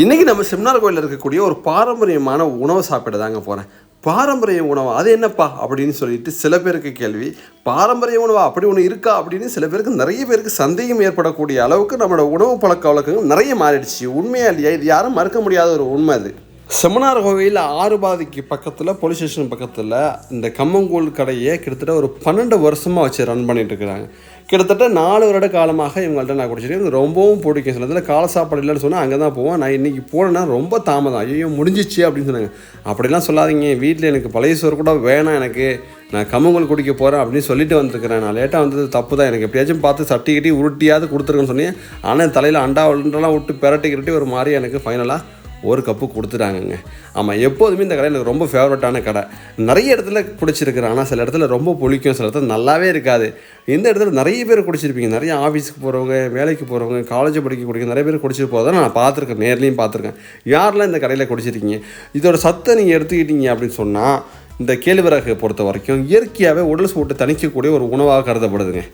இன்றைக்கி நம்ம செமினார் கோயிலில் இருக்கக்கூடிய ஒரு பாரம்பரியமான உணவு சாப்பிட தாங்க போகிறேன். பாரம்பரிய உணவு அது என்னப்பா அப்படின்னு சொல்லிட்டு சில பேருக்கு கேள்வி. பாரம்பரிய உணவா அப்படி ஒன்று இருக்கா அப்படின்னு சில பேருக்கு, நிறைய பேருக்கு சந்தேகம் ஏற்படக்கூடிய அளவுக்கு நம்மளோட உணவு பழக்க வழக்கங்கள் நிறைய மாறிடுச்சு. உண்மையா இல்லையா? இது யாரும் மறுக்க முடியாத ஒரு உண்மை. அது செமினார் கோவில் ஆறுபாதிக்கு பக்கத்தில், போலீஸ் ஸ்டேஷன் பக்கத்தில் இந்த கம்மங்கூழ் கடையை கிட்டத்தட்ட ஒரு 12 வருஷமாக வச்சு ரன் பண்ணிட்டு இருக்கிறாங்க. கிட்டத்தட்ட 4 வருட காலமாக இவங்கள்ட்ட நான் குடிச்சிருக்கேன். எனக்கு ரொம்பவும் பிடிக்கும். சில இதில் காலை சாப்பாடு இல்லைன்னு சொன்னால் அங்கே தான் போவேன். நான் இன்றைக்கி போனேன்னா ரொம்ப தாமதம், ஐயோ முடிஞ்சிச்சு அப்படின்னு சொன்னாங்க. அப்படிலாம் சொல்லாதீங்க, வீட்டில் எனக்கு பழைய சோறு கூட வேணாம், எனக்கு நான் கம்மங்கூழ் குடிக்க போகிறேன் அப்படின்னு சொல்லிட்டு வந்துருக்கிறேன். நான் லேட்டாக வந்தது தப்பு தான். எனக்கு எப்படியாச்சும் பார்த்து சட்டி கட்டி உருட்டியாவது கொடுத்துருக்கேன்னு சொன்னேன். ஆனால் தலையில் அண்டாவெல்லாம் விட்டு பிரட்டி ஒரு மாதிரி எனக்கு ஃபைனலாக ஒரு கப்பு கொடுத்துட்டாங்கங்க. ஆமாம், எப்போதுமே இந்த கடை எனக்கு ரொம்ப ஃபேவரட்டான கடை. நிறைய இடத்துல குடிச்சிருக்கிறேன், ஆனால் சில இடத்துல ரொம்ப பிடிக்கும், சில இடத்துல நல்லாவே இருக்காது. இந்த இடத்துல நிறைய பேர் குடிச்சிருப்பீங்க. நிறைய ஆஃபீஸுக்கு போகிறவங்க, வேலைக்கு போகிறவங்க, காலேஜ் படிக்கக்கூடிய நிறைய பேர் குடிச்சிட்டு போகிறத நான் பார்த்துருக்கேன், நேர்லேயும் பார்த்துருக்கேன். யாரெல்லாம் இந்த கடையில் குடிச்சிருக்கீங்க? இதோட சத்தை நீங்கள் எடுத்துக்கிட்டீங்க அப்படின்னு சொன்னால், இந்த கேழ்வரகு பொறுத்த வரைக்கும் இயற்கையாகவே உடல் சூட்டை தணிக்கக்கூடிய ஒரு உணவாக கருதப்படுதுங்க.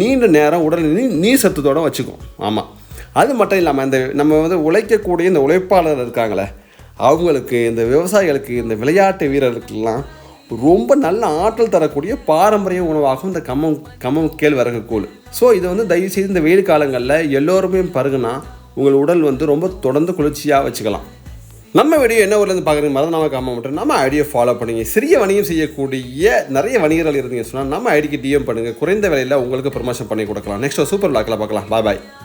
நீண்ட நேரம் உடல் நீர் சத்தத்தோடு வச்சுக்கும். ஆமாம், அது மட்டும் இல்லாமல் நம்ம உழைக்கக்கூடிய இந்த உழைப்பாளர் இருக்காங்களே, அவங்களுக்கு, இந்த விவசாயிகளுக்கு, இந்த விளையாட்டு வீரர்களுக்கெல்லாம் ரொம்ப நல்ல ஆற்றல் தரக்கூடிய பாரம்பரிய உணவாகும் இந்த கம்மம் கேழ்வரகு கூழ். ஸோ இதை தயவுசெய்து இந்த வெயில் காலங்களில் எல்லோருமே பருகுனா உங்கள் உடல் ரொம்ப தொடர்ந்து குளிர்ச்சியாக வச்சுக்கலாம். நம்ம வீடியோ என்ன ஊர்லேருந்து பார்க்குறீங்க மறந்து காம மட்டும் நம்ம ஐடியை ஃபாலோ பண்ணுங்க. சிறிய வணிகம் செய்யக்கூடிய நிறைய வணிகர்கள் இருந்தீங்க சொன்னால் நம்ம ஐடிக்கு டிஎம் பண்ணுங்கள். குறைந்த விலையில் உங்களுக்கு ப்ரமோஷன் பண்ணி கொடுக்கலாம். நெக்ஸ்ட் சூப்பர் விளாக்கில் பார்க்கலாம். பாய்.